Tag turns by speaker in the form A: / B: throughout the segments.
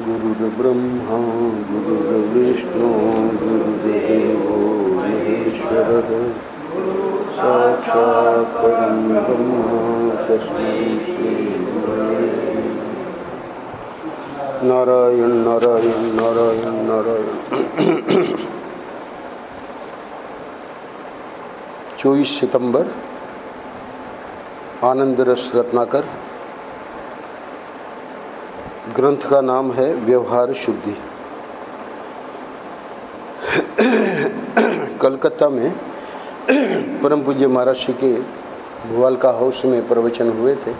A: गुरुर्ब्रह्मा गुरुर्विष्णु गुरुर्देवो महेश्वरः साक्षात् परं ब्रह्म तस्मै श्री गुरवे नारायण नारायण नारायण नारायण। 24 सितंबर आनंद रस रत्नाकर। ग्रंथ का नाम है व्यवहार शुद्धि। कलकत्ता में परम पूज्य महाराज श्री के भुवालका हाउस में प्रवचन हुए थे।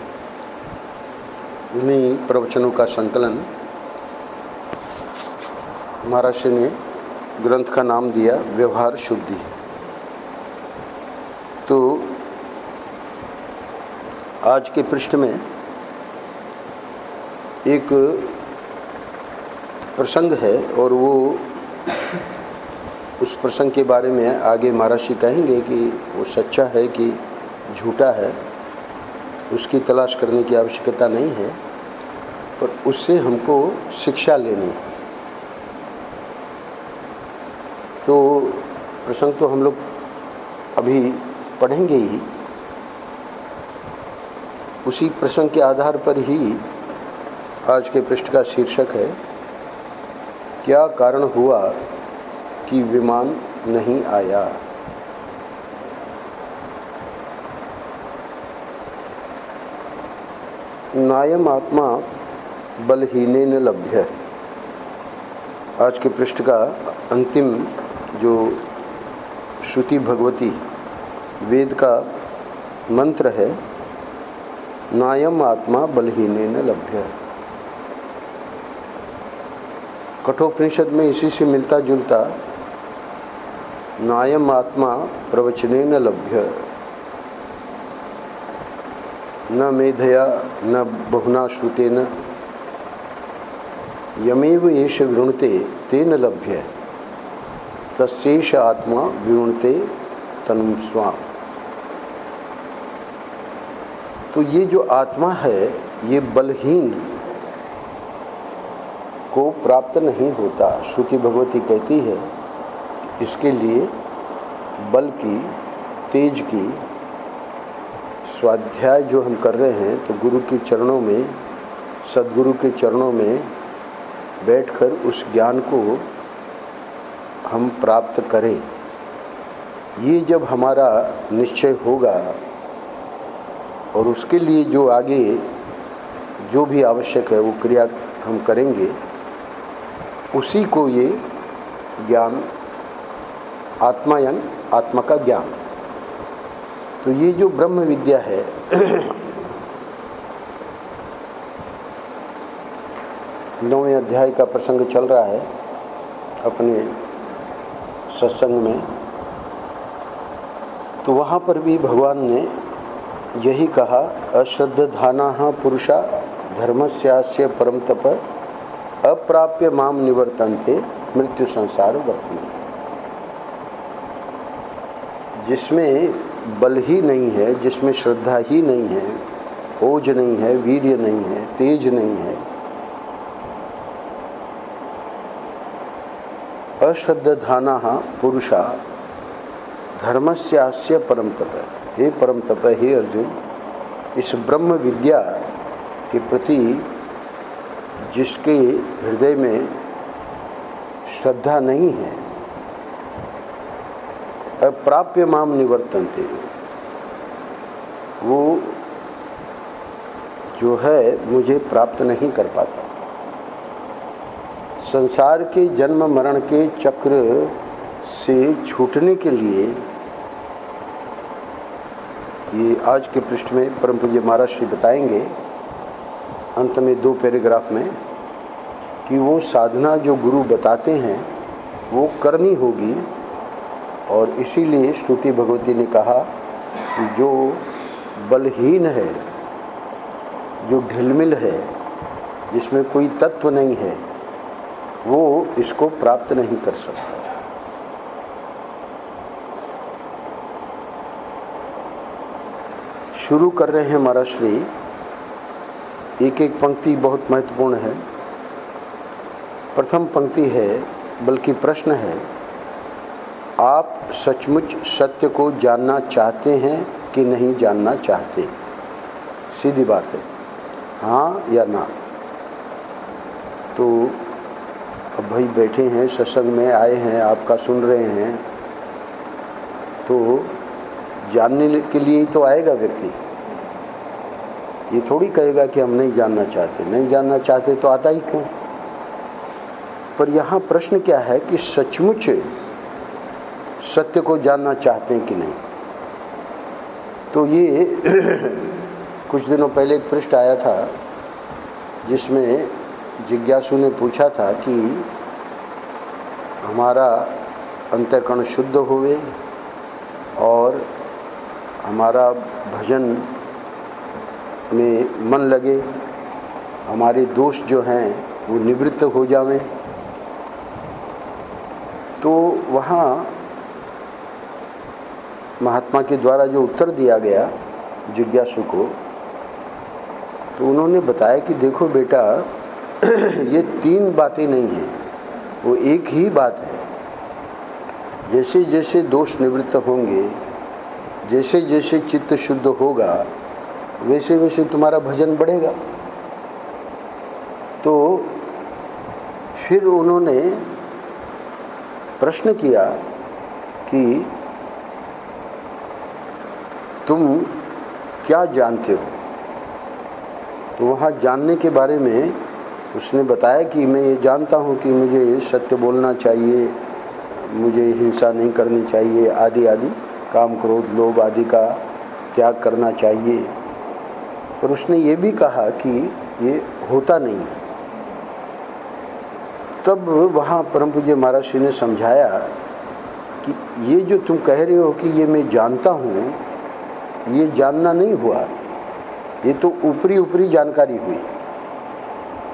A: उन्हीं प्रवचनों का संकलन महाराज श्री ने ग्रंथ का नाम दिया व्यवहार शुद्धि। तो आज के पृष्ठ में एक प्रसंग है और वो उस प्रसंग के बारे में आगे महाराज श्री कहेंगे कि वो सच्चा है कि झूठा है, उसकी तलाश करने की आवश्यकता नहीं है, पर उससे हमको शिक्षा लेनी। तो प्रसंग तो हम लोग अभी पढ़ेंगे ही। उसी प्रसंग के आधार पर ही आज के पृष्ठ का शीर्षक है, क्या कारण हुआ कि विमान नहीं आया। नायम आत्मा बलहीनेन लभ्य। आज के पृष्ठ का अंतिम जो श्रुति भगवती वेद का मंत्र है, नायम आत्मा बलहीनेन लभ्य। कठोपनिषद में इसी से मिलता जुलता नायम आत्मा प्रवचनेन लभ्य, न मेधया न बहुना श्रुतेन यमेव एष वृणुते तेन लभ्य तस्यैष आत्मा विवृणुते तनुं स्वाम। तो ये जो आत्मा है ये बलहीन को प्राप्त नहीं होता। श्रुति भगवती कहती है इसके लिए बल की, तेज की स्वाध्याय जो हम कर रहे हैं, तो गुरु के चरणों में, सद्गुरु के चरणों में बैठकर उस ज्ञान को हम प्राप्त करें। ये जब हमारा निश्चय होगा और उसके लिए जो आगे जो भी आवश्यक है वो क्रिया हम करेंगे, उसी को ये ज्ञान आत्मायन, आत्मा का ज्ञान। तो ये जो ब्रह्म विद्या है नौवें अध्याय का प्रसंग चल रहा है अपने सत्संग में। तो वहाँ पर भी भगवान ने यही कहा, अश्रद्धानाः पुरुषा धर्मस्यास्य परम तप अप्राप्य माम निवर्तन्ते मृत्यु संसार वर्तमान। जिसमें बल ही नहीं है, जिसमें श्रद्धा ही नहीं है, ओज नहीं है, वीर्य नहीं है, तेज नहीं है, अश्रद्धानाः पुरुषा धर्मस्यास्य परम तप। हे परम तप, हे अर्जुन, इस ब्रह्म विद्या के प्रति जिसके हृदय में श्रद्धा नहीं है, अप्राप्य माम निवर्तन्ते, वो जो है मुझे प्राप्त नहीं कर पाता। संसार के जन्म मरण के चक्र से छूटने के लिए ये आज के पृष्ठ में परम पूज्य महाराज श्री बताएंगे अंत में 2 पैराग्राफ में कि वो साधना जो गुरु बताते हैं वो करनी होगी। और इसीलिए श्रुति भगवती ने कहा कि जो बलहीन है, जो ढिलमिल है, जिसमें कोई तत्व नहीं है, वो इसको प्राप्त नहीं कर सकता। शुरू कर रहे हैं महाराज श्री। एक एक पंक्ति बहुत महत्वपूर्ण है। प्रथम पंक्ति है, बल्कि प्रश्न है, आप सचमुच सत्य को जानना चाहते हैं कि नहीं जानना चाहते? सीधी बात है, हाँ या ना। तो अब भाई बैठे हैं, सत्संग में आए हैं, आपका सुन रहे हैं, तो जानने के लिए ही तो आएगा व्यक्ति। ये थोड़ी कहेगा कि हम नहीं जानना चाहते। नहीं जानना चाहते तो आता ही क्यों? पर यहाँ प्रश्न क्या है कि सचमुच सत्य को जानना चाहते हैं कि नहीं। तो ये कुछ दिनों पहले एक पृष्ठ आया था जिसमें जिज्ञासु ने पूछा था कि हमारा अंतःकरण शुद्ध हुए और हमारा भजन में मन लगे, हमारे दोष जो हैं वो निवृत्त हो जावें। तो वहाँ महात्मा के द्वारा जो उत्तर दिया गया जिज्ञासु को, तो उन्होंने बताया कि देखो बेटा, ये तीन बातें नहीं हैं, वो एक ही बात है। जैसे जैसे दोष निवृत्त होंगे, जैसे जैसे चित्त शुद्ध होगा, वैसे वैसे तुम्हारा भजन बढ़ेगा। तो फिर उन्होंने प्रश्न किया कि तुम क्या जानते हो? तो वहाँ जानने के बारे में उसने बताया कि मैं ये जानता हूँ कि मुझे सत्य बोलना चाहिए, मुझे हिंसा नहीं करनी चाहिए, आदि आदि, काम क्रोध लोभ आदि का त्याग करना चाहिए। पर उसने ये भी कहा कि ये होता नहीं। तब वहाँ परम पूज्य महाराज श्री ने समझाया कि ये जो तुम कह रहे हो कि ये मैं जानता हूँ, ये जानना नहीं हुआ, ये तो ऊपरी ऊपरी जानकारी हुई।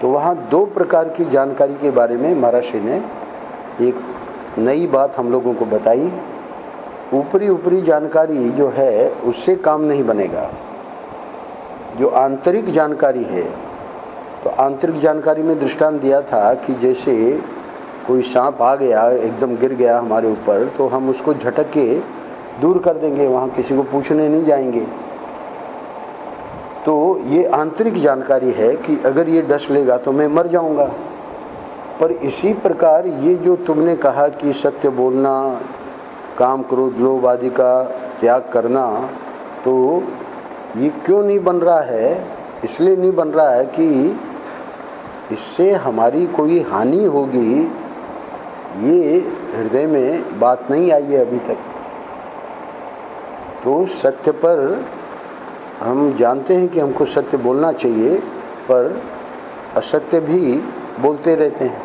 A: तो वहाँ दो प्रकार की जानकारी के बारे में महाराज श्री ने एक नई बात हम लोगों को बताई। ऊपरी ऊपरी जानकारी जो है उससे काम नहीं बनेगा। जो आंतरिक जानकारी है, तो आंतरिक जानकारी में दृष्टांत दिया था कि जैसे कोई सांप आ गया, एकदम गिर गया हमारे ऊपर, तो हम उसको झटक के दूर कर देंगे, वहाँ किसी को पूछने नहीं जाएंगे। तो ये आंतरिक जानकारी है कि अगर ये डस लेगा तो मैं मर जाऊंगा। पर इसी प्रकार ये जो तुमने कहा कि सत्य बोलना, काम क्रोध लोभ आदि का त्याग करना, तो ये क्यों नहीं बन रहा है? इसलिए नहीं बन रहा है कि इससे हमारी कोई हानि होगी, ये हृदय में बात नहीं आई है अभी तक। तो सत्य पर हम जानते हैं कि हमको सत्य बोलना चाहिए, पर असत्य भी बोलते रहते हैं।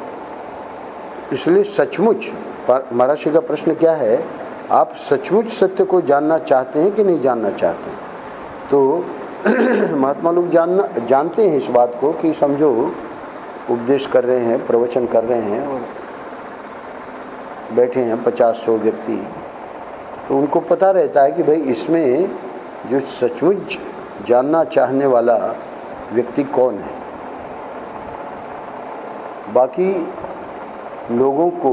A: इसलिए सचमुच, महाराज श्री का प्रश्न क्या है, आप सचमुच सत्य को जानना चाहते हैं कि नहीं जानना चाहते हैं? तो महात्मा लोग जानते हैं इस बात को कि समझो उपदेश कर रहे हैं, प्रवचन कर रहे हैं और बैठे हैं 50-100 व्यक्ति, तो उनको पता रहता है कि भाई इसमें जो सचमुच जानना चाहने वाला व्यक्ति कौन है। बाकी लोगों को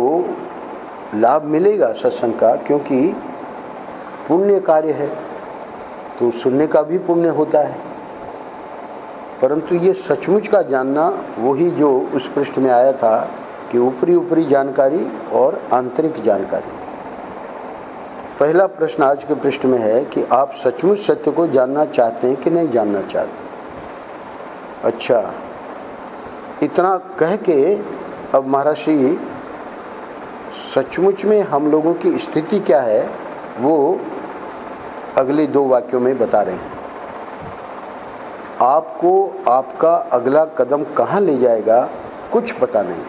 A: लाभ मिलेगा सत्संग का, क्योंकि पुण्य कार्य है, तो सुनने का भी पुण्य होता है। परंतु ये सचमुच का जानना, वही जो उस पृष्ठ में आया था कि ऊपरी ऊपरी जानकारी और आंतरिक जानकारी। पहला प्रश्न आज के पृष्ठ में है कि आप सचमुच सत्य को जानना चाहते हैं कि नहीं जानना चाहते? अच्छा, इतना कह के अब महाराज श्री सचमुच में हम लोगों की स्थिति क्या है वो अगले 2 वाक्यों में बता रहे हैं। आपको आपका अगला कदम कहाँ ले जाएगा कुछ पता नहीं।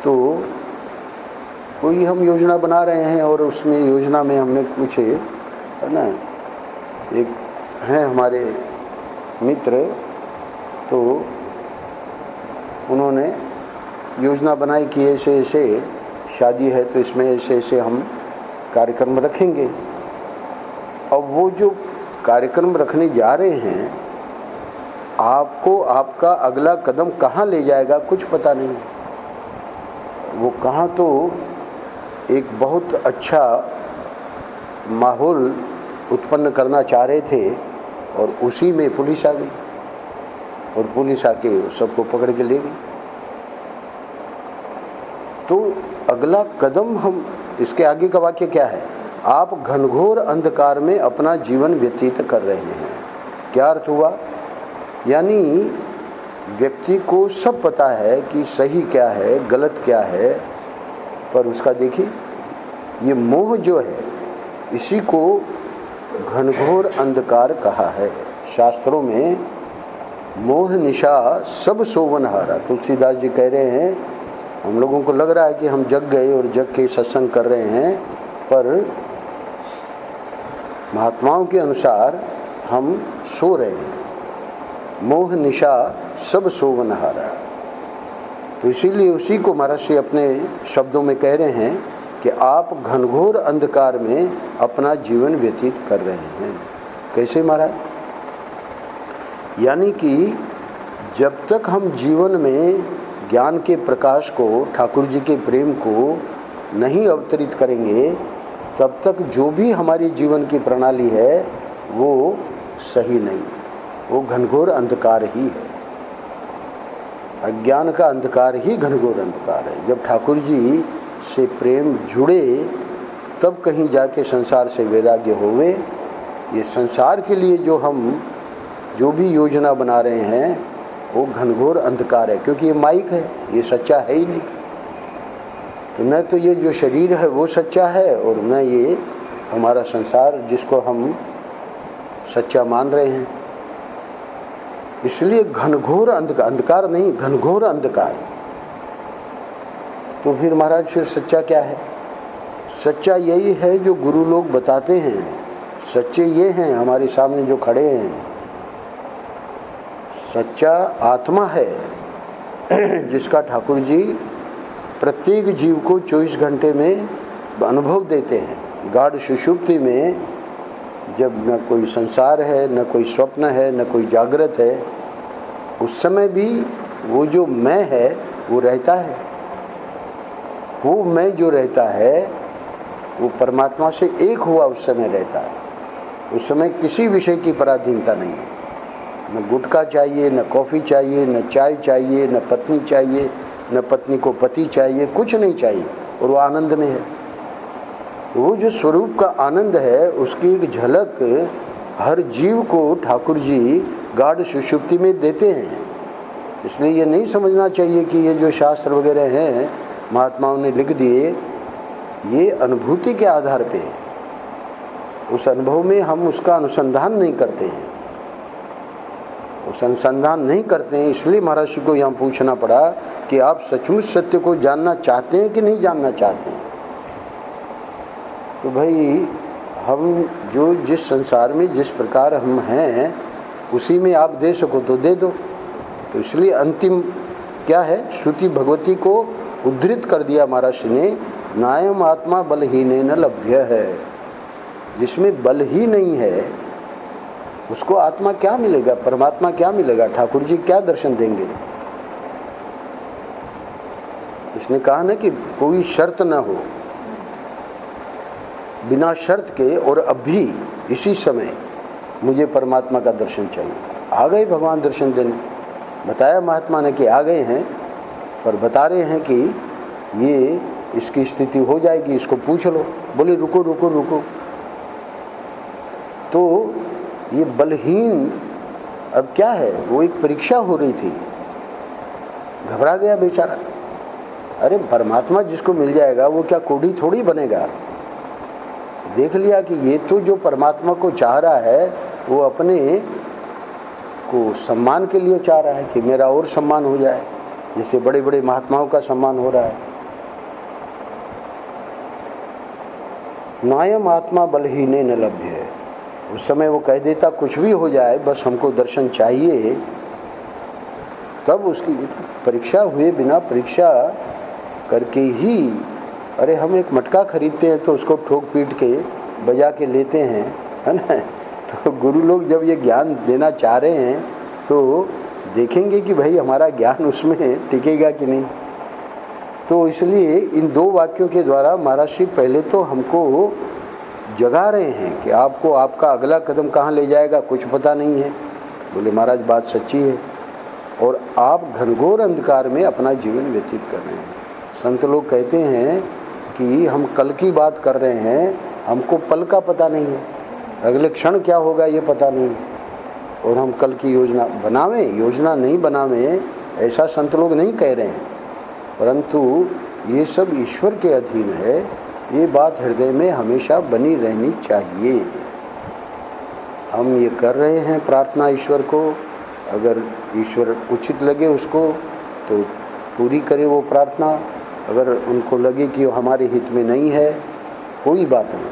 A: तो कोई हम योजना बना रहे हैं और उसमें योजना में हमने कुछ, है ना, एक हैं हमारे मित्र, तो उन्होंने योजना बनाई कि ऐसे ऐसे शादी है तो इसमें ऐसे ऐसे हम कार्यक्रम रखेंगे। अब वो जो कार्यक्रम रखने जा रहे हैं आपको आपका अगला कदम कहाँ ले जाएगा कुछ पता नहीं। वो कहाँ तो एक बहुत अच्छा माहौल उत्पन्न करना चाह रहे थे और उसी में पुलिस आ गई और पुलिस आके सबको पकड़ के ले गई। तो अगला कदम हम, इसके आगे का वाक्य क्या है? आप घनघोर अंधकार में अपना जीवन व्यतीत कर रहे हैं। क्या अर्थ हुआ? यानी व्यक्ति को सब पता है कि सही क्या है गलत क्या है, पर उसका देखिए ये मोह जो है इसी को घनघोर अंधकार कहा है। शास्त्रों में मोह निशा सब सोवन हारा। तुलसीदास जी कह रहे हैं हम लोगों को लग रहा है कि हम जग गए और जग के सत्संग कर रहे हैं, पर महात्माओं के अनुसार हम सो रहे हैं। मोह निशा सब सोवन हारा। तो इसीलिए उसी को महर्षि अपने शब्दों में कह रहे हैं कि आप घनघोर अंधकार में अपना जीवन व्यतीत कर रहे हैं। कैसे महाराज? यानी कि जब तक हम जीवन में ज्ञान के प्रकाश को, ठाकुर जी के प्रेम को नहीं अवतरित करेंगे, तब तक जो भी हमारी जीवन की प्रणाली है वो सही नहीं, वो घनघोर अंधकार ही है। अज्ञान का अंधकार ही घनघोर अंधकार है। जब ठाकुर जी से प्रेम जुड़े तब कहीं जाके संसार से वैराग्य होवे। ये संसार के लिए जो हम जो भी योजना बना रहे हैं वो घनघोर अंधकार है, क्योंकि ये माइक है, ये सच्चा है ही नहीं। तो न तो ये जो शरीर है वो सच्चा है और न ये हमारा संसार जिसको हम सच्चा मान रहे हैं। इसलिए घनघोर अंधकार, अंधकार नहीं घनघोर अंधकार। तो फिर महाराज फिर सच्चा क्या है? सच्चा यही है जो गुरु लोग बताते हैं। सच्चे ये हैं हमारे सामने जो खड़े हैं। सच्चा आत्मा है जिसका ठाकुर जी प्रत्येक जीव को 24 घंटे में अनुभव देते हैं। गाढ़ सुषुप्ति में जब न कोई संसार है, न कोई स्वप्न है, न कोई जागृत है, उस समय भी वो जो मैं है वो रहता है। वो मैं जो रहता है वो परमात्मा से एक हुआ उस समय रहता है। उस समय किसी विषय की पराधीनता नहीं है। न गुटखा चाहिए, न कॉफ़ी चाहिए, न चाय चाहिए, न पत्नी चाहिए, न पत्नी को पति चाहिए, कुछ नहीं चाहिए और वो आनंद में है। तो वो जो स्वरूप का आनंद है उसकी एक झलक हर जीव को ठाकुर जी गाढ़ सुषुप्ति में देते हैं। इसलिए ये नहीं समझना चाहिए कि ये जो शास्त्र वगैरह हैं महात्माओं ने लिख दिए, ये अनुभूति के आधार पे है। उस अनुभव में हम उसका अनुसंधान नहीं करते हैं, उस अनुसंधान नहीं करते हैं। इसलिए महाराज जी को यहाँ पूछना पड़ा कि आप सचमुच सत्य को जानना चाहते हैं कि नहीं जानना चाहते हैं। तो भाई हम जो जिस संसार में जिस प्रकार हम हैं उसी में आप दे सको तो दे दो। तो इसलिए अंतिम क्या है? श्रुति भगवती को उद्धृत कर दिया महाराज ने, नायम आत्मा बलहीने न लभ्य है। जिसमें बल ही नहीं है उसको आत्मा क्या मिलेगा, परमात्मा क्या मिलेगा, ठाकुर जी क्या दर्शन देंगे? इसने कहा ना कि कोई शर्त ना हो, बिना शर्त के और अभी इसी समय मुझे परमात्मा का दर्शन चाहिए। आ गए भगवान दर्शन देने। बताया महात्मा ने कि आ गए हैं, पर बता रहे हैं कि ये इसकी स्थिति हो जाएगी, इसको पूछ लो। बोले रुको रुको रुको। तो ये बलहीन अब क्या है? वो एक परीक्षा हो रही थी, घबरा गया बेचारा। अरे परमात्मा जिसको मिल जाएगा वो क्या कोढ़ी थोड़ी बनेगा। देख लिया कि ये तो जो परमात्मा को चाह रहा है वो अपने को सम्मान के लिए चाह रहा है कि मेरा और सम्मान हो जाए, जैसे बड़े बड़े महात्माओं का सम्मान हो रहा है। नायम आत्मा बलहीने न लभ्य है। उस समय वो कह देता कुछ भी हो जाए बस हमको दर्शन चाहिए, तब उसकी परीक्षा हुए बिना परीक्षा करके ही। अरे हम एक मटका खरीदते हैं तो उसको ठोक पीट के बजा के लेते हैं, है ना। तो गुरु लोग जब ये ज्ञान देना चाह रहे हैं तो देखेंगे कि भाई हमारा ज्ञान उसमें टिकेगा कि नहीं। तो इसलिए इन दो वाक्यों के द्वारा महाराज श्री पहले तो हमको जगा रहे हैं कि आपको आपका अगला कदम कहाँ ले जाएगा कुछ पता नहीं है। बोले महाराज बात सच्ची है, और आप घनघोर अंधकार में अपना जीवन व्यतीत कर रहे हैं। संत लोग कहते हैं कि हम कल की बात कर रहे हैं, हमको पल का पता नहीं है, अगले क्षण क्या होगा ये पता नहीं है, और हम कल की योजना बनावें, योजना नहीं बनावें ऐसा संत लोग नहीं कह रहे हैं, परंतु ये सब ईश्वर के अधीन है। ये बात हृदय में हमेशा बनी रहनी चाहिए। हम ये कर रहे हैं प्रार्थना ईश्वर को, अगर ईश्वर उचित लगे उसको तो पूरी करे वो प्रार्थना, अगर उनको लगे कि हमारे हित में नहीं है कोई बात नहीं,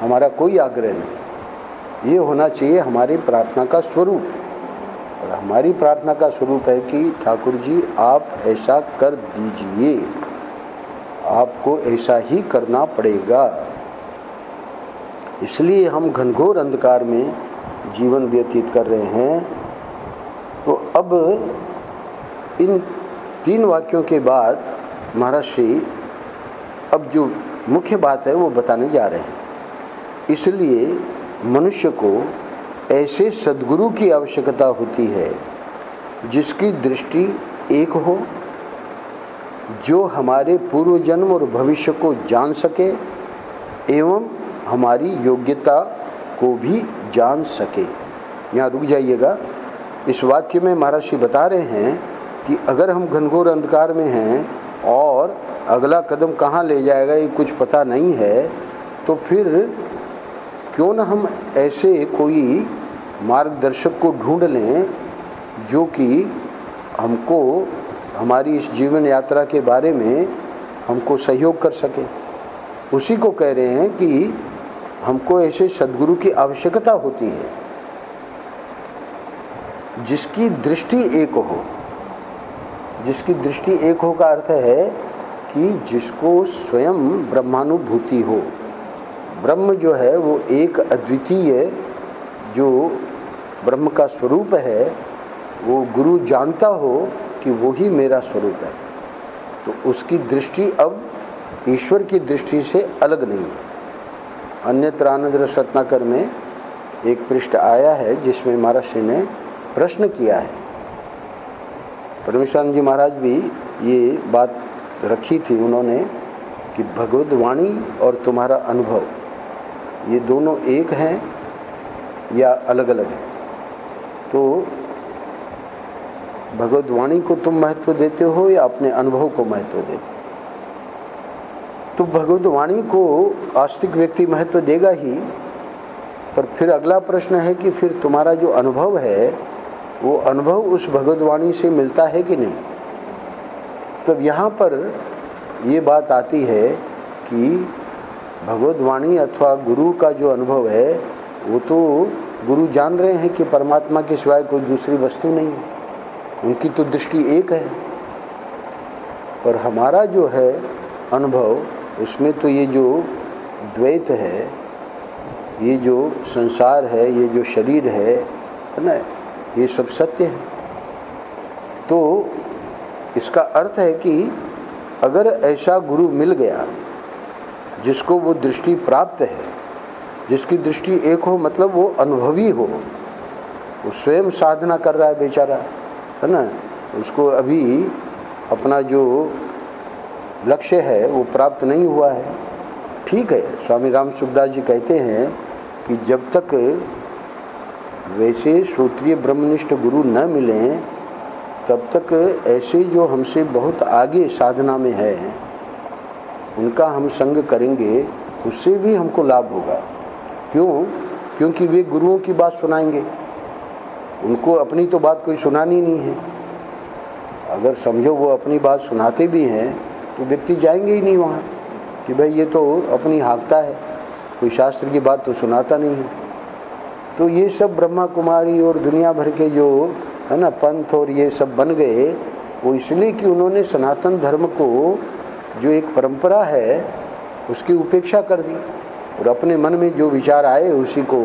A: हमारा कोई आग्रह नहीं। ये होना चाहिए हमारी प्रार्थना का स्वरूप, और हमारी प्रार्थना का स्वरूप है कि ठाकुर जी आप ऐसा कर दीजिए, आपको ऐसा ही करना पड़ेगा। इसलिए हम घनघोर अंधकार में जीवन व्यतीत कर रहे हैं। तो अब इन 3 वाक्यों के बाद महाराज श्री अब जो मुख्य बात है वो बताने जा रहे हैं। इसलिए मनुष्य को ऐसे सद्गुरु की आवश्यकता होती है जिसकी दृष्टि एक हो, जो हमारे पूर्व जन्म और भविष्य को जान सके एवं हमारी योग्यता को भी जान सके। यहाँ रुक जाइएगा। इस वाक्य में महाराज श्री बता रहे हैं कि अगर हम घनघोर अंधकार में हैं और अगला कदम कहाँ ले जाएगा ये कुछ पता नहीं है, तो फिर क्यों न हम ऐसे कोई मार्गदर्शक को ढूंढ लें जो कि हमको हमारी इस जीवन यात्रा के बारे में हमको सहयोग कर सके। उसी को कह रहे हैं कि हमको ऐसे सद्गुरु की आवश्यकता होती है जिसकी दृष्टि एक हो। जिसकी दृष्टि एक हो का अर्थ है कि जिसको स्वयं ब्रह्मानुभूति हो। ब्रह्म जो है वो एक अद्वितीय जो ब्रह्म का स्वरूप है, वो गुरु जानता हो कि वो ही मेरा स्वरूप है, तो उसकी दृष्टि अब ईश्वर की दृष्टि से अलग नहीं है। अन्यत्र आनंद रस रत्नाकर में एक पृष्ठ आया है जिसमें महाराज श्री ने प्रश्न किया है। परमेश्वरानंद जी महाराज भी ये बात रखी थी उन्होंने कि भगवद वाणी और तुम्हारा अनुभव ये दोनों एक हैं या अलग अलग हैं। तो भगवद वाणी को तुम महत्व देते हो या अपने अनुभव को महत्व देते हो? तो भगवद वाणी को आस्तिक व्यक्ति महत्व देगा ही, पर फिर अगला प्रश्न है कि फिर तुम्हारा जो अनुभव है वो अनुभव उस भगवद वाणी से मिलता है कि नहीं। तब यहाँ पर ये बात आती है कि भगवद वाणी अथवा गुरु का जो अनुभव है वो तो गुरु जान रहे हैं कि परमात्मा के सिवाय कोई दूसरी वस्तु नहीं है, उनकी तो दृष्टि एक है। पर हमारा जो है अनुभव उसमें तो ये जो द्वैत है, ये जो संसार है, ये जो शरीर है ना, ये सब सत्य है। तो इसका अर्थ है कि अगर ऐसा गुरु मिल गया जिसको वो दृष्टि प्राप्त है, जिसकी दृष्टि एक हो, मतलब वो अनुभवी हो, वो स्वयं साधना कर रहा है बेचारा, है ना, उसको अभी अपना जो लक्ष्य है वो प्राप्त नहीं हुआ है। ठीक है, स्वामी राम सुखदास जी कहते हैं कि जब तक वैसे श्रोत्रिय ब्रह्मनिष्ठ गुरु न मिलें तब तक ऐसे जो हमसे बहुत आगे साधना में है उनका हम संग करेंगे, उससे भी हमको लाभ होगा। क्यों? क्योंकि वे गुरुओं की बात सुनाएंगे, उनको अपनी तो बात कोई सुनानी नहीं है। अगर समझो वो अपनी बात सुनाते भी हैं तो व्यक्ति जाएंगे ही नहीं वहाँ कि भाई ये तो अपनी हाँकता है, कोई शास्त्र की बात तो सुनाता नहीं है। तो ये सब ब्रह्मा कुमारी और दुनिया भर के जो है ना पंथ और ये सब बन गए, वो इसलिए कि उन्होंने सनातन धर्म को जो एक परंपरा है उसकी उपेक्षा कर दी और अपने मन में जो विचार आए उसी को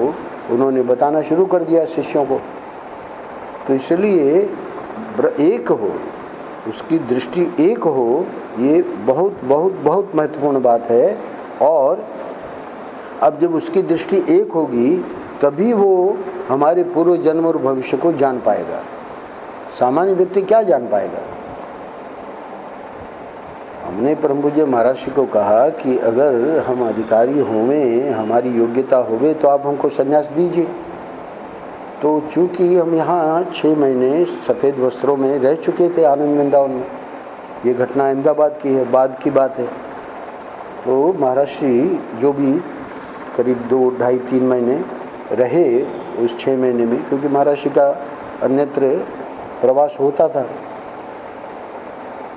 A: उन्होंने बताना शुरू कर दिया शिष्यों को। तो इसलिए एक हो, उसकी दृष्टि एक हो, ये बहुत बहुत बहुत महत्वपूर्ण बात है। और अब जब उसकी दृष्टि एक होगी तभी वो हमारे पूर्व जन्म और भविष्य को जान पाएगा। सामान्य व्यक्ति क्या जान पाएगा? हमने परम पूज्य महाराज जी को कहा कि अगर हम अधिकारी होवें, हमारी योग्यता होवे तो आप हमको संन्यास दीजिए। तो चूंकि हम यहाँ 6 महीने सफ़ेद वस्त्रों में रह चुके थे आनंद वृंदावन में, ये घटना अहमदाबाद की है, बाद की बात है। तो महाराज जी जो भी करीब 2, 2.5, 3 महीने रहे उस 6 महीने में, क्योंकि महाराज जी का अन्यत्र प्रवास होता था,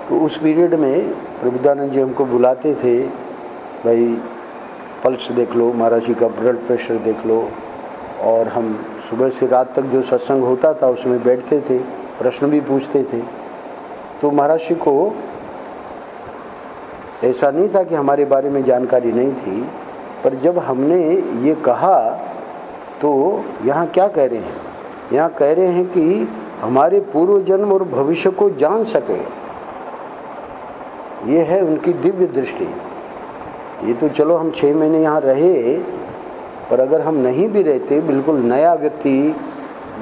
A: तो उस पीरियड में प्रबुद्धानंद जी हमको बुलाते थे, भाई पल्स देख लो, महाराज जी का ब्लड प्रेशर देख लो। और हम सुबह से रात तक जो सत्संग होता था उसमें बैठते थे, प्रश्न भी पूछते थे। तो महाराज जी को ऐसा नहीं था कि हमारे बारे में जानकारी नहीं थी, पर जब हमने ये कहा तो यहाँ क्या कह रहे हैं? यहाँ कह रहे हैं कि हमारे पूर्व जन्म और भविष्य को जान सके, ये है उनकी दिव्य दृष्टि। ये तो चलो हम 6 महीने यहाँ रहे, पर अगर हम नहीं भी रहते, बिल्कुल नया व्यक्ति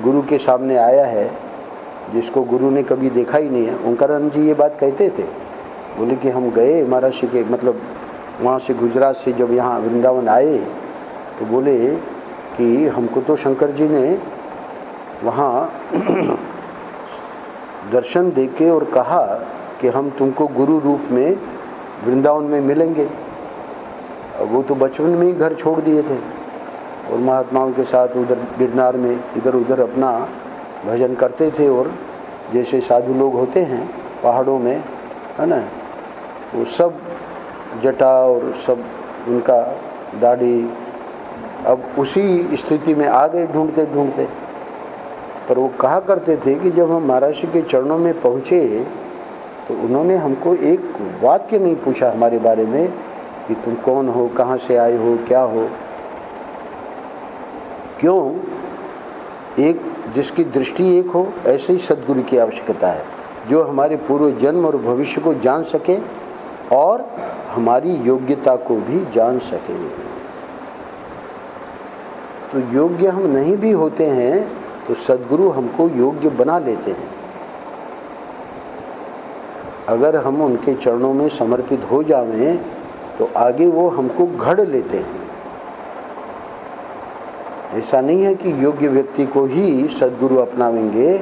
A: गुरु के सामने आया है जिसको गुरु ने कभी देखा ही नहीं है। ओंकारानंद जी ये बात कहते थे, बोले कि हम गए महाराज जी के, मतलब वहाँ से गुजरात से जब यहाँ वृंदावन आए तो बोले कि हमको तो शंकर जी ने वहाँ दर्शन देके और कहा कि हम तुमको गुरु रूप में वृंदावन में मिलेंगे। वो तो बचपन में ही घर छोड़ दिए थे और महात्माओं के साथ उधर गिरनार में इधर उधर अपना भजन करते थे, और जैसे साधु लोग होते हैं पहाड़ों में, है ना, वो सब जटा और सब उनका दाढ़ी, अब उसी स्थिति में आ गए ढूंढते ढूंढते। पर वो कहा करते थे कि जब हम महाराज जी के चरणों में पहुँचे तो उन्होंने हमको एक वाक्य नहीं पूछा हमारे बारे में कि तुम कौन हो, कहाँ से आए हो, क्या हो। क्यों? एक जिसकी दृष्टि एक हो, ऐसे ही सद्गुरु की आवश्यकता है, जो हमारे पूर्व जन्म और भविष्य को जान सके और हमारी योग्यता को भी जान सके। तो योग्य हम नहीं भी होते हैं तो सद्गुरु हमको योग्य बना लेते हैं। अगर हम उनके चरणों में समर्पित हो जावें तो आगे वो हमको घड़ लेते हैं। ऐसा नहीं है कि योग्य व्यक्ति को ही सद्गुरु अपनावेंगे,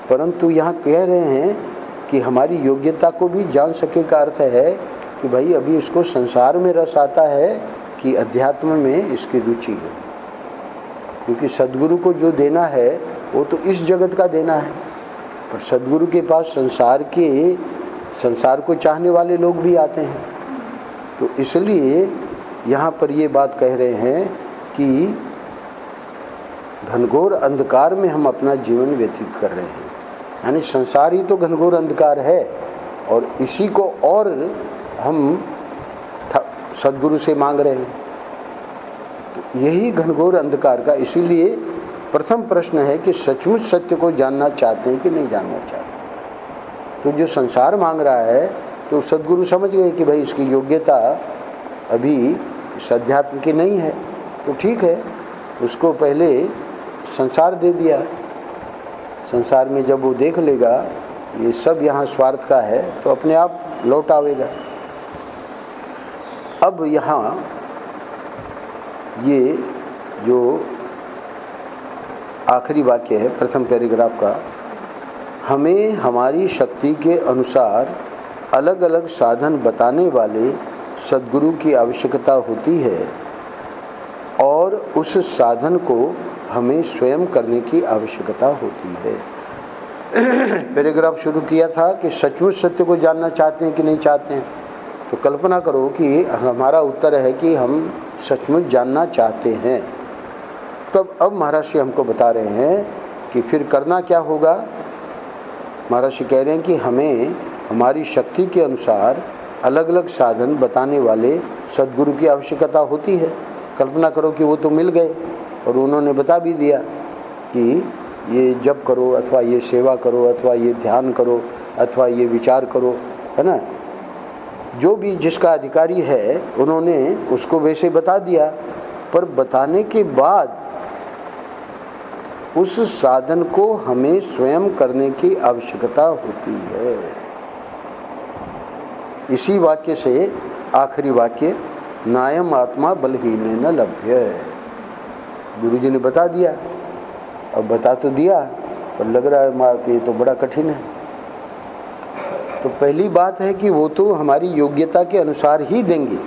A: परंतु यहाँ कह रहे हैं कि हमारी योग्यता को भी जान सके का अर्थ है कि भाई अभी इसको संसार में रस आता है कि अध्यात्म में इसकी रुचि है। क्योंकि सद्गुरु को जो देना है वो तो इस जगत का देना है, पर सद्गुरु के पास संसार को चाहने वाले लोग भी आते हैं। तो इसलिए यहाँ पर ये बात कह रहे हैं कि घनघोर अंधकार में हम अपना जीवन व्यतीत कर रहे हैं, यानी संसार ही तो घनघोर अंधकार है, और इसी को और हम सद्गुरु से मांग रहे हैं। तो यही घनघोर अंधकार का, इसीलिए प्रथम प्रश्न है कि सचमुच सत्य को जानना चाहते हैं कि नहीं जानना चाहते। तो जो संसार मांग रहा है तो सद्गुरु समझ गए कि भाई इसकी योग्यता अभी इस अध्यात्म की नहीं है, तो ठीक है, उसको पहले संसार दे दिया। संसार में जब वो देख लेगा ये सब यहाँ स्वार्थ का है तो अपने आप लौट आवेगा। अब यहाँ ये जो आखिरी वाक्य है प्रथम पैराग्राफ का, हमें हमारी शक्ति के अनुसार अलग अलग साधन बताने वाले सद्गुरु की आवश्यकता होती है और उस साधन को हमें स्वयं करने की आवश्यकता होती है। पैराग्राफ शुरू किया था कि सचमुच सत्य को जानना चाहते हैं कि नहीं चाहते हैं। तो कल्पना करो कि हमारा उत्तर है कि हम सचमुच जानना चाहते हैं। तब अब महाराज जी हमको बता रहे हैं कि फिर करना क्या होगा। महाराज जी कह रहे हैं कि हमें हमारी शक्ति के अनुसार अलग अलग साधन बताने वाले सद्गुरु की आवश्यकता होती है। कल्पना करो कि वो तो मिल गए और उन्होंने बता भी दिया कि ये जप करो, अथवा ये सेवा करो, अथवा ये ध्यान करो, अथवा ये विचार करो, है ना। जो भी जिसका अधिकारी है उन्होंने उसको वैसे बता दिया, पर बताने के बाद उस साधन को हमें स्वयं करने की आवश्यकता होती है। इसी वाक्य से आखिरी वाक्य, नायम आत्मा बलहीन न लभ्य। गुरु जी ने बता दिया, अब बता तो दिया, पर लग रहा है मात ये तो बड़ा कठिन है। तो पहली बात है कि वो तो हमारी योग्यता के अनुसार ही देंगे,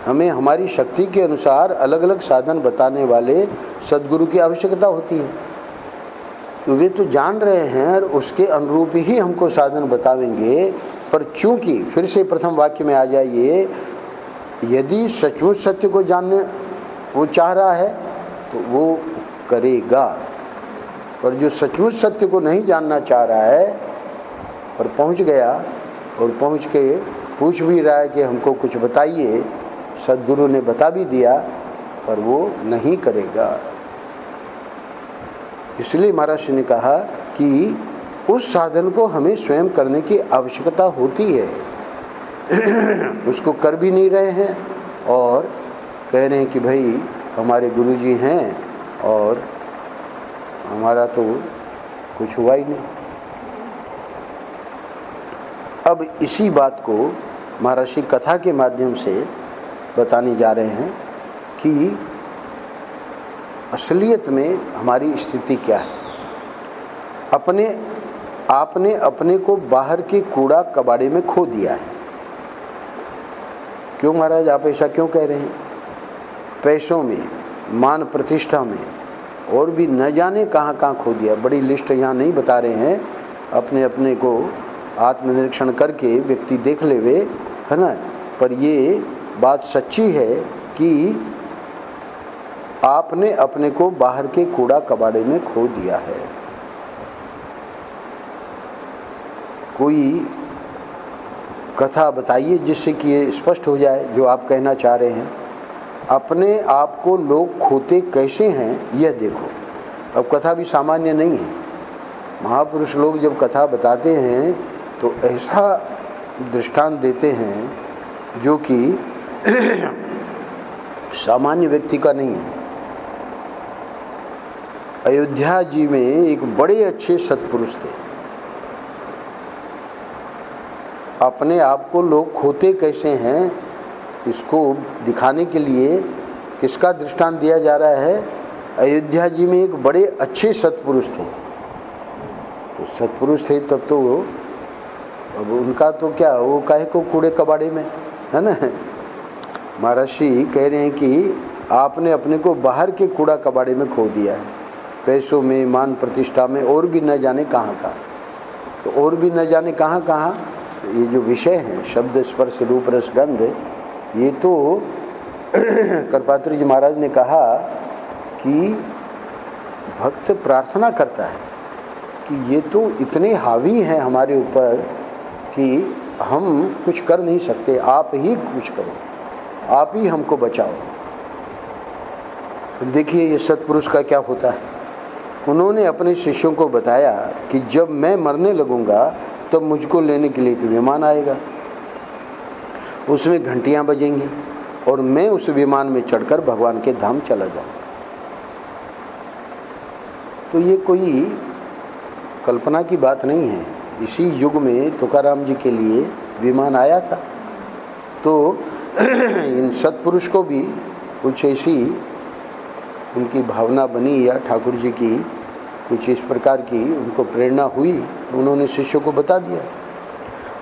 A: हमें हमारी शक्ति के अनुसार अलग अलग साधन बताने वाले सद्गुरु की आवश्यकता होती है। तो वे तो जान रहे हैं और उसके अनुरूप ही हमको साधन बतावेंगे। पर चूंकि फिर से प्रथम वाक्य में आ जाइए, यदि सचमुच सत्य को जानने वो चाह रहा है तो वो करेगा, पर जो सचमुच सत्य को नहीं जानना चाह रहा है पर पहुंच गया और पहुंच के पूछ भी रहा है कि हमको कुछ बताइए, सद्गुरु ने बता भी दिया, पर वो नहीं करेगा। इसलिए महाराज ने कहा कि उस साधन को हमें स्वयं करने की आवश्यकता होती है। उसको कर भी नहीं रहे हैं और कह रहे हैं कि भाई हमारे गुरुजी हैं और हमारा तो कुछ हुआ ही नहीं। अब इसी बात को महर्षि कथा के माध्यम से बताने जा रहे हैं कि असलियत में हमारी स्थिति क्या है। आपने अपने को बाहर के कूड़ा कबाड़े में खो दिया है। क्यों महाराज आप ऐसा क्यों कह रहे हैं? पैसों में, मान प्रतिष्ठा में, और भी न जाने कहाँ कहाँ खो दिया। बड़ी लिस्ट यहाँ नहीं बता रहे हैं, अपने को आत्मनिरीक्षण करके व्यक्ति देख लेवे, है ना। पर ये बात सच्ची है कि आपने अपने को बाहर के कूड़ा कबाड़े में खो दिया है। कोई कथा बताइए जिससे कि ये स्पष्ट हो जाए जो आप कहना चाह रहे हैं। अपने आप को लोग खोते कैसे हैं यह देखो। अब कथा भी सामान्य नहीं है। महापुरुष लोग जब कथा बताते हैं तो ऐसा दृष्टांत देते हैं जो कि सामान्य व्यक्ति का नहीं है। अयोध्या जी में एक बड़े अच्छे सत्पुरुष थे। अपने आप को लोग खोते कैसे हैं इसको दिखाने के लिए किसका दृष्टांत दिया जा रहा है? अयोध्या जी में एक बड़े अच्छे सत्पुरुष थे। तो सत्पुरुष थे तब तो अब उनका तो क्या, वो काहे को कूड़े कबाड़े में, है ना। महर्षि कह रहे हैं कि आपने अपने को बाहर के कूड़ा कबाड़े में खो दिया है, पैसों में, मान प्रतिष्ठा में, और भी न जाने कहाँ कहाँ। तो और भी न जाने कहाँ कहाँ ये जो विषय है, शब्द स्पर्श रूप रस गंध, ये तो करपात्री जी महाराज ने कहा कि भक्त प्रार्थना करता है कि ये तो इतने हावी हैं हमारे ऊपर कि हम कुछ कर नहीं सकते, आप ही कुछ करो, आप ही हमको बचाओ। देखिए ये सत्पुरुष का क्या होता है। उन्होंने अपने शिष्यों को बताया कि जब मैं मरने लगूंगा तब मुझको लेने के लिए एक विमान आएगा, उसमें घंटियां बजेंगी और मैं उस विमान में चढ़कर भगवान के धाम चला जाऊंगा। तो ये कोई कल्पना की बात नहीं है। इसी युग में तुकाराम जी के लिए विमान आया था। तो इन सत्पुरुष को भी कुछ ऐसी उनकी भावना बनी या ठाकुर जी की कुछ इस प्रकार की उनको प्रेरणा हुई, तो उन्होंने शिष्यों को बता दिया।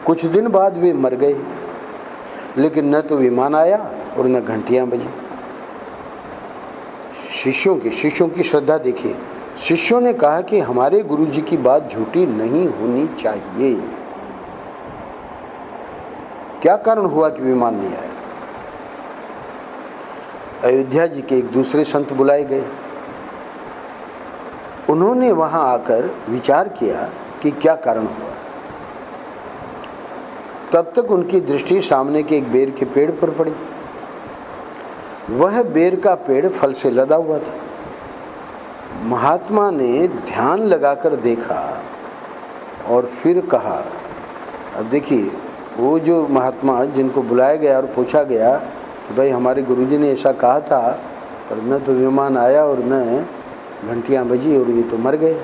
A: कुछ दिन बाद वे मर गए, लेकिन न तो विमान आया और न घंटियां बजी। शिष्यों की श्रद्धा देखिए। शिष्यों ने कहा कि हमारे गुरु जी की बात झूठी नहीं होनी चाहिए। क्या कारण हुआ कि विमान नहीं आया? अयोध्या जी के एक दूसरे संत बुलाए गए। उन्होंने वहां आकर विचार किया कि क्या कारण हुआ। तब तक उनकी दृष्टि सामने के एक बेर के पेड़ पर पड़ी। वह बेर का पेड़ फल से लदा हुआ था। महात्मा ने ध्यान लगाकर देखा और फिर कहा। अब देखिए, वो जो महात्मा जिनको बुलाया गया और पूछा गया कि भाई हमारे गुरुजी ने ऐसा कहा था, पर न तो विमान आया और न घंटियां बजी और ये तो मर गए।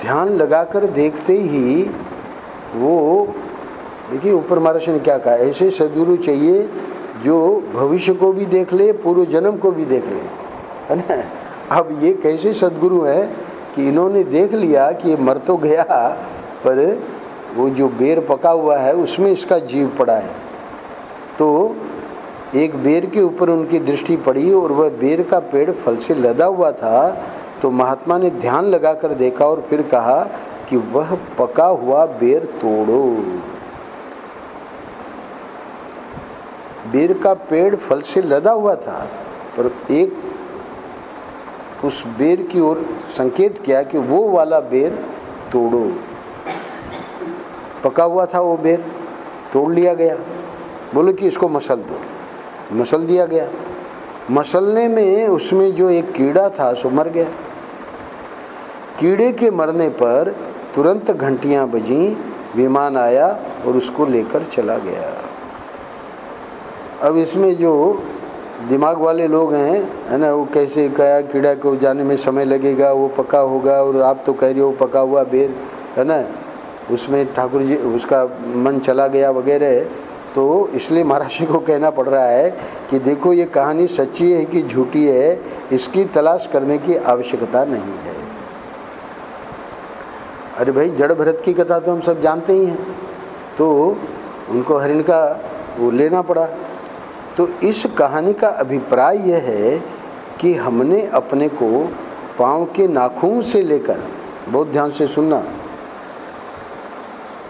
A: ध्यान लगाकर देखते ही वो, देखिए ऊपर महाराज ने क्या कहा, ऐसे सद्गुरु चाहिए जो भविष्य को भी देख ले, पूर्व जन्म को भी देख ले, है ना। अब ये कैसे सद्गुरु है कि इन्होंने देख लिया कि ये मर तो गया, पर वो जो बेर पका हुआ है उसमें इसका जीव पड़ा है। तो एक बेर के ऊपर उनकी दृष्टि पड़ी और वह बेर का पेड़ फल से लदा हुआ था। तो महात्मा ने ध्यान लगाकर देखा और फिर कहा कि वह पका हुआ बेर तोड़ो। बेर का पेड़ फल से लदा हुआ था, पर एक उस बेर की ओर संकेत किया कि वो वाला बेर तोड़ो। पका हुआ था वो बेर, तोड़ लिया गया। बोलो कि इसको मसल दो, मसल दिया गया। मसलने में उसमें जो एक कीड़ा था सो मर गया। कीड़े के मरने पर तुरंत घंटियां बजीं, विमान आया और उसको लेकर चला गया। अब इसमें जो दिमाग वाले लोग हैं, है ना, वो कैसे कहा कीड़ा को जाने में समय लगेगा, वो पका होगा, और आप तो कह रहे हो पका हुआ बेर, है ना, उसमें ठाकुर जी उसका मन चला गया वगैरह। तो इसलिए महाराज जी को कहना पड़ रहा है कि देखो ये कहानी सच्ची है कि झूठी है, इसकी तलाश करने की आवश्यकता नहीं है। अरे भाई, जड़ भरत की कथा तो हम सब जानते ही हैं, तो उनको हरिण का वो लेना पड़ा। तो इस कहानी का अभिप्राय यह है कि हमने अपने को पाँव के नाखून से लेकर, बहुत ध्यान से सुनना,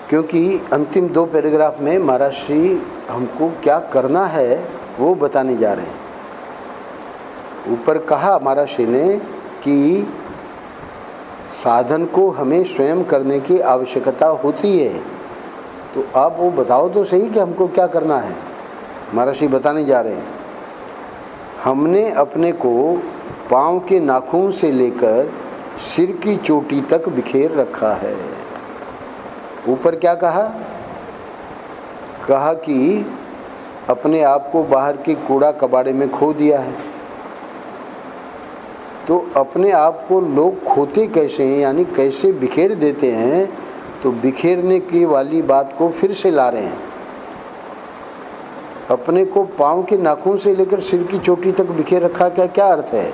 A: क्योंकि अंतिम 2 पैराग्राफ में महाराज श्री हमको क्या करना है वो बताने जा रहे हैं। ऊपर कहा महाराज श्री ने कि साधन को हमें स्वयं करने की आवश्यकता होती है। तो आप वो बताओ तो सही कि हमको क्या करना है। महाराज श्री बताने जा रहे हैं, हमने अपने को पाँव के नाखून से लेकर सिर की चोटी तक बिखेर रखा है। ऊपर क्या कहा? कहा कि अपने आप को बाहर के कूड़ा कबाड़े में खो दिया है। तो अपने आप को लोग खोते कैसे हैं, यानी कैसे बिखेर देते हैं? तो बिखेरने की वाली बात को फिर से ला रहे हैं। अपने को पाँव के नाखून से लेकर सिर की चोटी तक बिखेर रखा, क्या अर्थ है?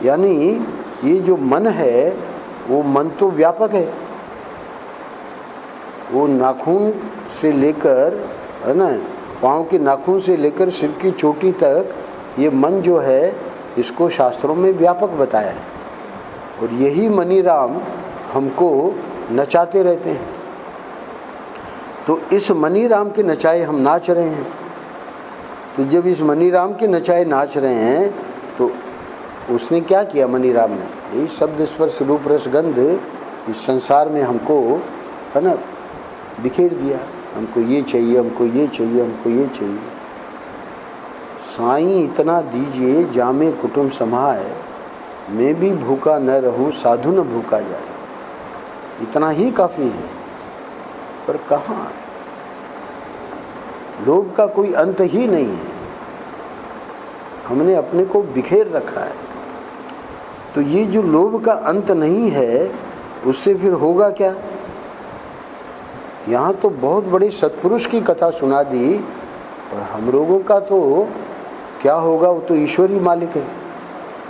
A: यानी ये जो मन है वो मन तो व्यापक है, वो नाखून से लेकर, है ना, पाँव के नाखून से लेकर सिर की चोटी तक ये मन जो है, इसको शास्त्रों में व्यापक बताया है। और यही मनीराम हमको नचाते रहते हैं। तो इस मनीराम के नचाए हम नाच रहे हैं। तो जब इस मनीराम के नचाए नाच रहे हैं तो उसने क्या किया? मनीराम ने यही शब्द स्पर्श रूप रस गंध इस संसार में हमको, है ना, बिखेर दिया। हमको ये चाहिए, हमको ये चाहिए, हमको ये चाहिए। साईं इतना दीजिए जामे कुटुंब समाए, मैं भी भूखा न रहूं साधु न भूखा जाए। इतना ही काफ़ी है। पर कहाँ? लोभ का कोई अंत ही नहीं है। हमने अपने को बिखेर रखा है। तो ये जो लोभ का अंत नहीं है, उससे फिर होगा क्या? यहाँ तो बहुत बड़े सत्पुरुष की कथा सुना दी, पर हम लोगों का तो क्या होगा वो तो ईश्वर ही मालिक है।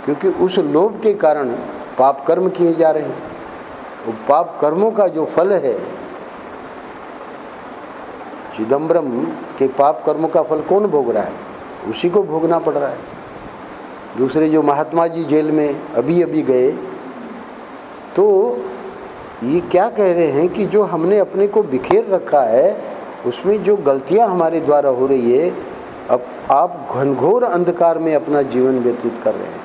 A: क्योंकि उस लोभ के कारण पाप कर्म किए जा रहे हैं। वो पाप कर्मों का जो फल है, चिदम्बरम के पाप कर्मों का फल कौन भोग रहा है? उसी को भोगना पड़ रहा है। दूसरे जो महात्मा जी जेल में अभी अभी गए, तो ये क्या कह रहे हैं कि जो हमने अपने को बिखेर रखा है, उसमें जो गलतियां हमारे द्वारा हो रही है, अब आप घनघोर अंधकार में अपना जीवन व्यतीत कर रहे हैं।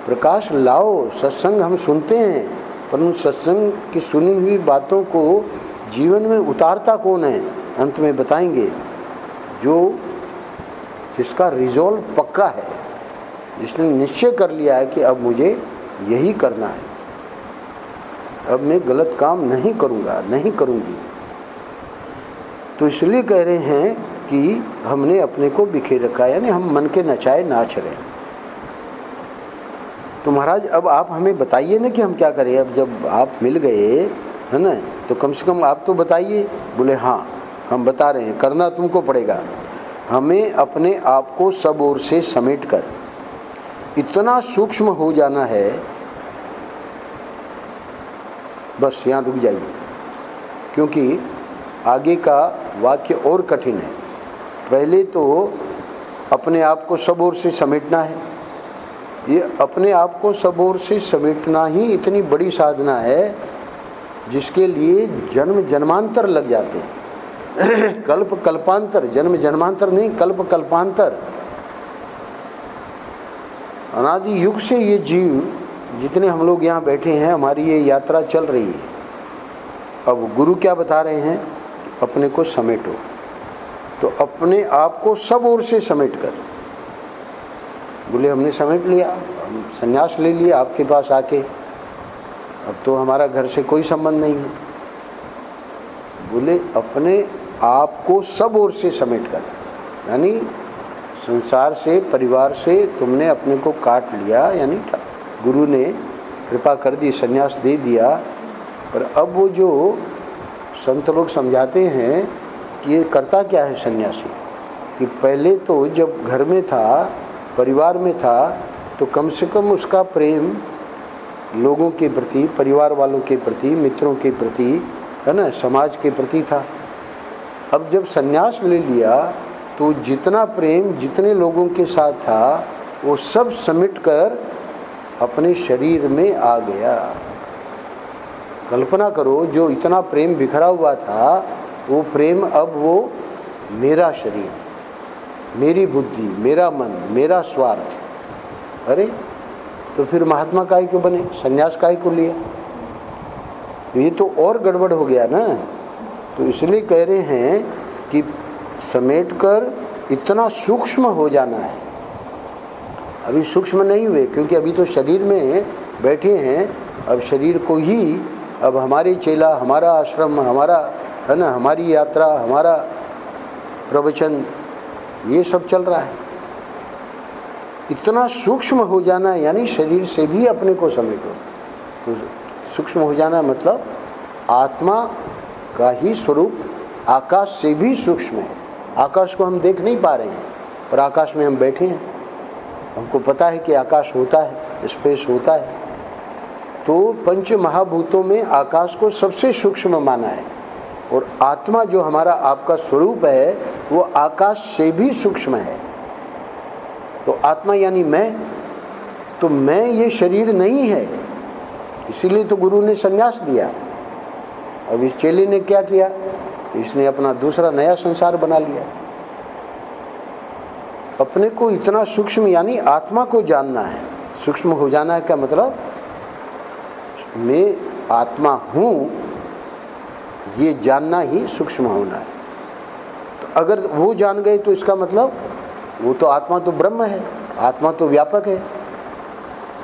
A: प्रकाश लाओ। सत्संग हम सुनते हैं, पर उन सत्संग की सुनी हुई बातों को जीवन में उतारता कौन है? अंत में बताएंगे। जो जिसका रिजॉल्व पक्का है, जिसने निश्चय कर लिया है कि अब मुझे यही करना है, अब मैं गलत काम नहीं करूँगा, नहीं करूँगी, तो इसलिए कह रहे हैं कि हमने अपने को बिखेर रखा है, यानी हम मन के नचाए नाच रहे हैं। तो महाराज अब आप हमें बताइए ना कि हम क्या करें। अब जब आप मिल गए है ना, तो कम से कम आप तो बताइए। बोले हाँ हम बता रहे हैं, करना तुमको पड़ेगा। हमें अपने आप को सब ओर से समेट कर इतना सूक्ष्म हो जाना है, बस यहाँ रुक जाइए, क्योंकि आगे का वाक्य और कठिन है। पहले तो अपने आप को सब ओर से समेटना है। ये अपने आप को सब ओर से समेटना ही इतनी बड़ी साधना है, जिसके लिए जन्म जन्मांतर लग जाते हैं। कल्प कल्पांतर, जन्म जन्मांतर नहीं, कल्प कल्पांतर। अनादि युग से ये जीव जितने हम लोग यहाँ बैठे हैं, हमारी ये यात्रा चल रही है। अब गुरु क्या बता रहे हैं, अपने को समेटो। तो अपने आप को सब ओर से समेट कर, बोले हमने समेट लिया, हम संन्यास ले लिया आपके पास आके, अब तो हमारा घर से कोई संबंध नहीं है। बोले अपने आप को सब ओर से समेट कर, यानी संसार से, परिवार से तुमने अपने को काट लिया, यानी गुरु ने कृपा कर दी, संन्यास दे दिया। पर अब वो जो संत लोग समझाते हैं कि ये करता क्या है सन्यासी, कि पहले तो जब घर में था, परिवार में था, तो कम से कम उसका प्रेम लोगों के प्रति, परिवार वालों के प्रति, मित्रों के प्रति, है ना, समाज के प्रति था। अब जब सन्यास ले लिया तो जितना प्रेम जितने लोगों के साथ था, वो सब समेट कर अपने शरीर में आ गया। कल्पना करो, जो इतना प्रेम बिखरा हुआ था, वो प्रेम अब वो मेरा शरीर, मेरी बुद्धि, मेरा मन, मेरा स्वार्थ। अरे तो फिर महात्मा काहे को बने, सन्यास काहे को लिया? ये तो और गड़बड़ हो गया ना। तो इसलिए कह रहे हैं कि समेट कर इतना सूक्ष्म हो जाना है। अभी सूक्ष्म नहीं हुए, क्योंकि अभी तो शरीर में बैठे हैं। अब शरीर को ही, अब हमारी चेला, हमारा आश्रम, हमारा, है ना, हमारी यात्रा, हमारा प्रवचन, ये सब चल रहा है। इतना सूक्ष्म हो जाना, यानी शरीर से भी अपने को समेटो। तो सूक्ष्म हो जाना मतलब आत्मा का ही स्वरूप आकाश से भी सूक्ष्म है। आकाश को हम देख नहीं पा रहे हैं, पर आकाश में हम बैठे हैं, हमको पता है कि आकाश होता है, स्पेस होता है। तो पंच महाभूतों में आकाश को सबसे सूक्ष्म माना है, और आत्मा जो हमारा आपका स्वरूप है, वो आकाश से भी सूक्ष्म है। तो आत्मा यानी मैं, तो मैं ये शरीर नहीं है, इसीलिए तो गुरु ने संन्यास दिया। अब इस चेले ने क्या किया, इसने अपना दूसरा नया संसार बना लिया। अपने को इतना सूक्ष्म, यानी आत्मा को जानना है। सूक्ष्म हो जाना है क्या मतलब, मैं आत्मा हूँ, ये जानना ही सूक्ष्म होना है। तो अगर वो जान गए तो इसका मतलब वो तो आत्मा तो ब्रह्म है, आत्मा तो व्यापक है।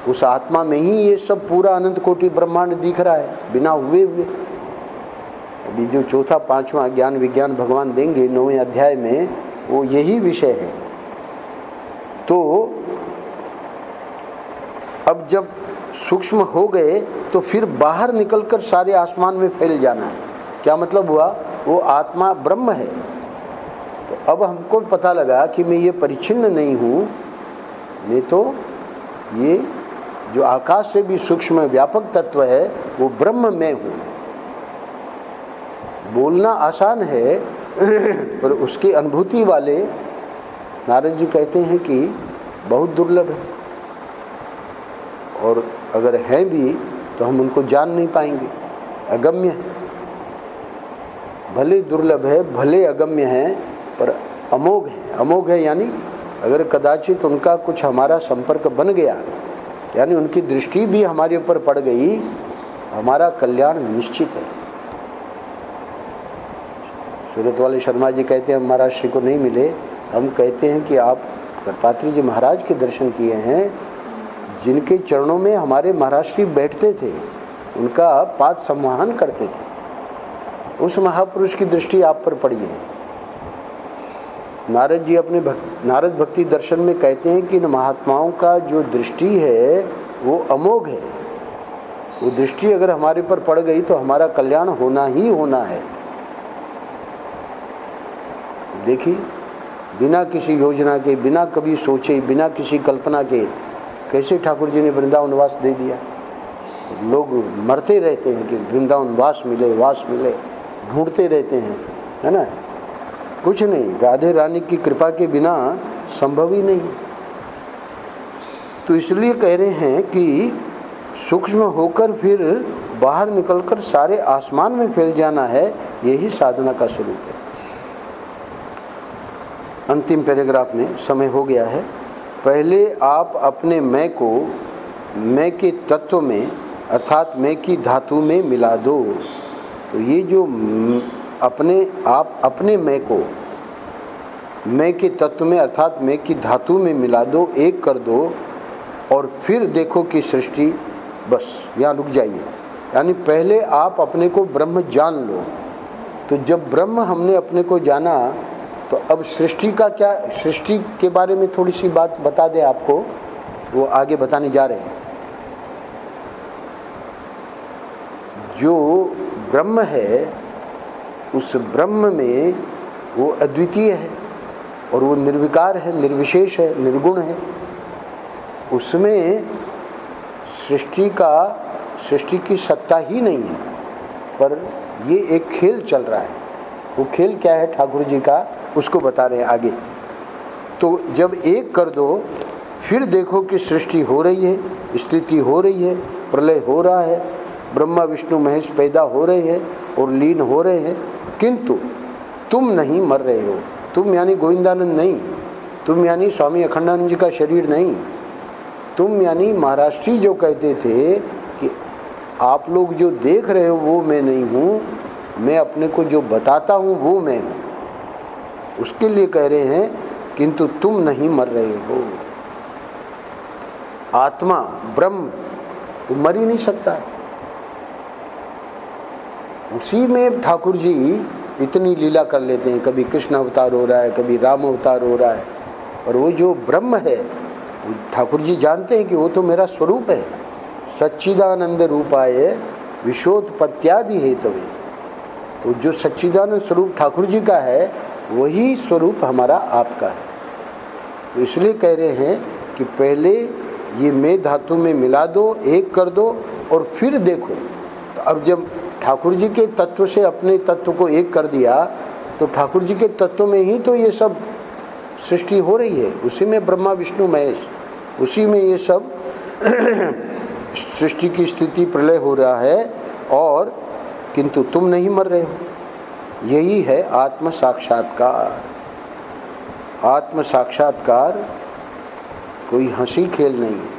A: उस आत्मा में ही ये सब पूरा अनंत कोटि ब्रह्मांड दिख रहा है, बिना हुए हुए। अभी जो चौथा पांचवा ज्ञान विज्ञान भगवान देंगे 9वें अध्याय में, वो यही विषय है। तो अब जब सूक्ष्म हो गए तो फिर बाहर निकलकर सारे आसमान में फैल जाना है। क्या मतलब हुआ, वो आत्मा ब्रह्म है। तो अब हमको पता लगा कि मैं ये परिच्छिन्न नहीं हूँ, मैं तो ये जो आकाश से भी सूक्ष्म व्यापक तत्व है, वो ब्रह्म में हूँ। बोलना आसान है, पर उसकी अनुभूति वाले नारद जी कहते हैं कि बहुत दुर्लभ है, और अगर है भी तो हम उनको जान नहीं पाएंगे, अगम्य है। भले दुर्लभ है, भले अगम्य है, पर अमोघ है। अमोघ है यानी अगर कदाचित उनका कुछ हमारा संपर्क बन गया, यानी उनकी दृष्टि भी हमारे ऊपर पड़ गई, हमारा कल्याण निश्चित है। सूरत वाले शर्मा जी कहते हैं, हम महाराज श्री को नहीं मिले, हम कहते हैं कि आप गणपात्री जी महाराज के दर्शन किए हैं, जिनके चरणों में हमारे महाराज श्री बैठते थे, उनका पाद संवाहन करते थे, उस महापुरुष की दृष्टि आप पर पड़ी है। नारद जी अपने नारद भक्ति दर्शन में कहते हैं कि इन महात्माओं का जो दृष्टि है वो अमोघ है। वो दृष्टि अगर हमारे पर पड़ गई तो हमारा कल्याण होना ही होना है। देखिए, बिना किसी योजना के, बिना कभी सोचे, बिना किसी कल्पना के कैसे ठाकुर जी ने वृंदावन वास दे दिया। लोग मरते रहते हैं कि वृंदावन वास मिले, वास मिले, ढूंढते रहते हैं, है ना। कुछ नहीं, राधे रानी की कृपा के बिना संभव ही नहीं। तो इसलिए कह रहे हैं कि सूक्ष्म होकर फिर बाहर निकलकर सारे आसमान में फैल जाना है, यही साधना का स्वरूप है। अंतिम पैराग्राफ में समय हो गया है। पहले आप अपने मैं को मैं के तत्व में अर्थात मैं की धातु में मिला दो। तो ये जो अपने मैं को मैं के तत्व में अर्थात मैं की धातु में मिला दो, एक कर दो, और फिर देखो कि सृष्टि, बस यहाँ रुक जाइए। यानी पहले आप अपने को ब्रह्म जान लो। तो जब ब्रह्म हमने अपने को जाना तो अब सृष्टि का क्या, सृष्टि के बारे में थोड़ी सी बात बता दें आपको, वो आगे बताने जा रहे हैं। जो ब्रह्म है उस ब्रह्म में वो अद्वितीय है और वो निर्विकार है, निर्विशेष है, निर्गुण है। उसमें सृष्टि की सत्ता ही नहीं है, पर ये एक खेल चल रहा है। वो खेल क्या है ठाकुर जी का, उसको बता रहे हैं आगे। तो जब एक कर दो, फिर देखो कि सृष्टि हो रही है, स्थिति हो रही है, प्रलय हो रहा है, ब्रह्मा विष्णु महेश पैदा हो रहे हैं और लीन हो रहे हैं, किंतु तुम नहीं मर रहे हो। तुम यानी गोविंदानंद नहीं, तुम यानी स्वामी अखंडानंद जी का शरीर नहीं, तुम यानी महाराष्ट्री जो कहते थे कि आप लोग जो देख रहे हो वो मैं नहीं हूँ, मैं अपने को जो बताता हूँ वो मैं हूँ। उसके लिए कह रहे हैं किंतु तुम नहीं मर रहे हो। आत्मा ब्रह्म वो मर ही नहीं सकता। उसी में ठाकुर जी इतनी लीला कर लेते हैं, कभी कृष्ण अवतार हो रहा है, कभी राम अवतार हो रहा है, और वो जो ब्रह्म है ठाकुर जी जानते हैं कि वो तो मेरा स्वरूप है। सच्चिदानंद रूपाय विशोत्पत्त्यादि हेतवे। तो जो सच्चिदानंद स्वरूप ठाकुर जी का है वही स्वरूप हमारा आपका है। तो इसलिए कह रहे हैं कि पहले ये मैं धातु में मिला दो, एक कर दो, और फिर देखो। तो अब जब ठाकुर जी के तत्व से अपने तत्व को एक कर दिया तो ठाकुर जी के तत्व में ही तो ये सब सृष्टि हो रही है। उसी में ब्रह्मा विष्णु महेश, उसी में ये सब सृष्टि की स्थिति प्रलय हो रहा है, और किंतु तुम नहीं मर रहे हो। यही है आत्म साक्षात्कार। आत्म साक्षात्कार कोई हंसी खेल नहीं है।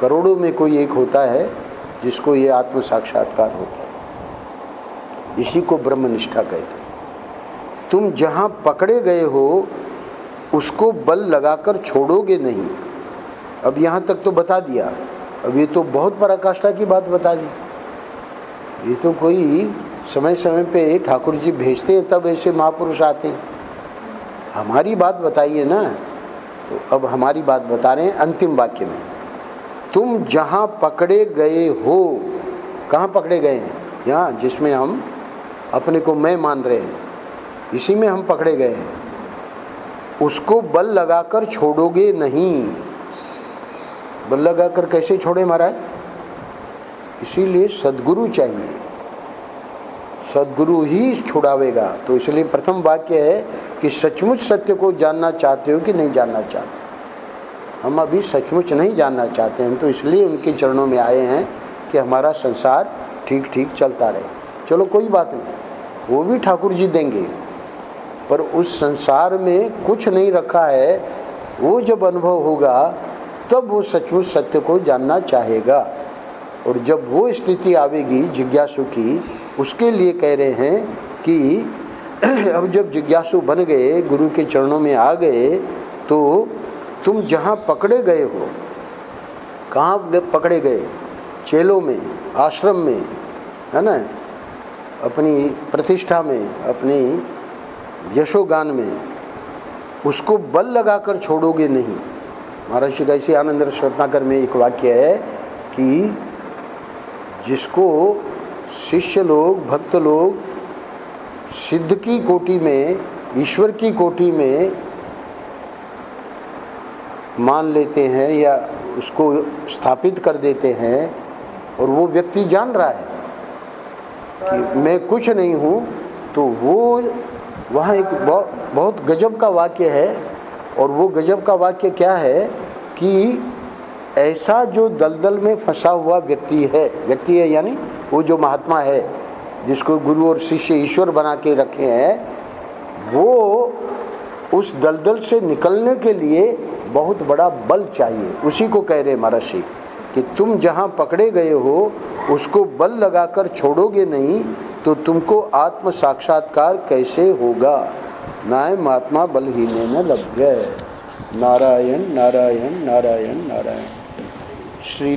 A: करोड़ों में कोई एक होता है जिसको ये आत्म साक्षात्कार होता है। इसी को ब्रह्मनिष्ठा कहते हैं। तुम जहाँ पकड़े गए हो उसको बल लगाकर छोड़ोगे नहीं। अब यहाँ तक तो बता दिया, अब ये तो बहुत पराकाष्ठा की बात बता दी। ये तो कोई समय समय पे ठाकुर जी भेजते हैं तब ऐसे महापुरुष आते हैं। हमारी बात बताइए ना। तो अब हमारी बात बता रहे हैं अंतिम वाक्य में। तुम जहाँ पकड़े गए हो, कहाँ पकड़े गए हैं? यहाँ जिसमें हम अपने को मैं मान रहे हैं, इसी में हम पकड़े गए हैं। उसको बल लगाकर छोड़ोगे नहीं। बल लगाकर कैसे छोड़े महाराज? इसीलिए सद्गुरु चाहिए, सद्गुरु ही छुड़ावेगा। तो इसलिए प्रथम वाक्य है कि सचमुच सत्य को जानना चाहते हो कि नहीं जानना चाहते? हम अभी सचमुच नहीं जानना चाहते हैं, तो इसलिए उनके चरणों में आए हैं कि हमारा संसार ठीक ठीक चलता रहे। चलो कोई बात नहीं, वो भी ठाकुर जी देंगे, पर उस संसार में कुछ नहीं रखा है। वो जब अनुभव होगा तब वो सचमुच सत्य को जानना चाहेगा। और जब वो स्थिति आवेगी जिज्ञासु की, उसके लिए कह रहे हैं कि अब जब जिज्ञासु बन गए, गुरु के चरणों में आ गए, तो तुम जहाँ पकड़े गए हो, कहाँ पकड़े गए? चेलों में, आश्रम में, है ना, अपनी प्रतिष्ठा में, अपनी यशोगान में, उसको बल लगाकर छोड़ोगे नहीं। महर्षि कैसी आनंद रस रत्नाकर में एक वाक्य है कि जिसको शिष्य लोग, भक्त लोग सिद्ध की कोटि में, ईश्वर की कोटि में मान लेते हैं या उसको स्थापित कर देते हैं, और वो व्यक्ति जान रहा है कि मैं कुछ नहीं हूँ, तो वो वहाँ एक बहुत गजब का वाक्य है। और वो गजब का वाक्य क्या है कि ऐसा जो दलदल में फंसा हुआ व्यक्ति है यानी वो जो महात्मा है जिसको गुरु और शिष्य ईश्वर बना के रखे हैं, वो उस दलदल से निकलने के लिए बहुत बड़ा बल चाहिए। उसी को कह रहे महर्षि कि तुम जहाँ पकड़े गए हो उसको बल लगाकर छोड़ोगे नहीं तो तुमको आत्म साक्षात्कार कैसे होगा। नाय महात्मा बलहीने न लभ्य। नारायण नारायण नारायण नारायण। श्री